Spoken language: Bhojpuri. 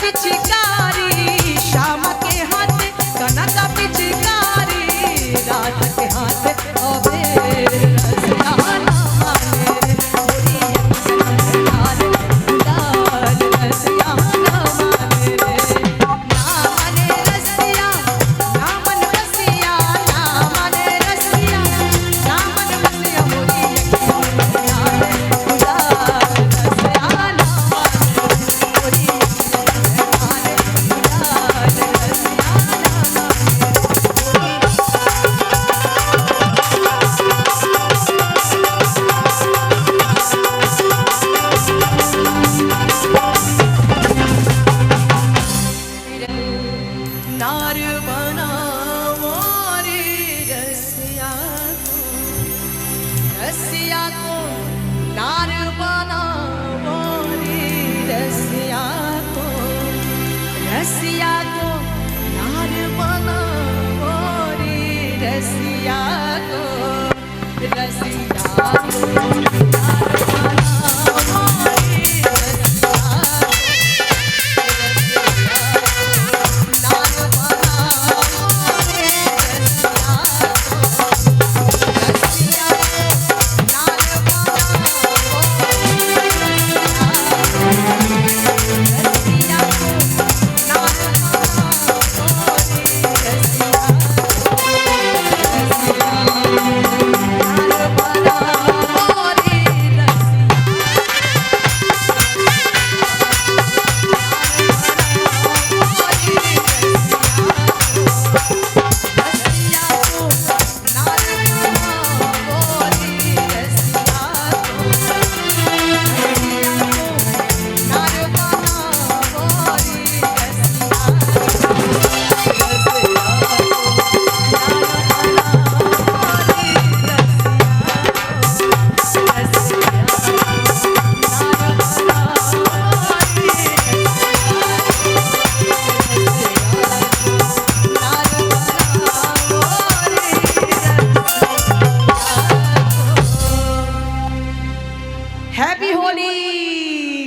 पिचकारी श्याम के हाथ कनक पिचकारी राधा के हाथ अबे रसिया ना माने मोरी अखियाँ गुलाल रसिया ना माने ना माने रसिया ना मन रसिया ना माने रसिया ना मन रसिया मोरी अखियाँ गुलाल रसिया ना माने मोरी नार बनाओ रे रसिया को नार बनाओ रे रसिया को नार बनाओ रे रसिया को नार बनाओ रे Happy Holi!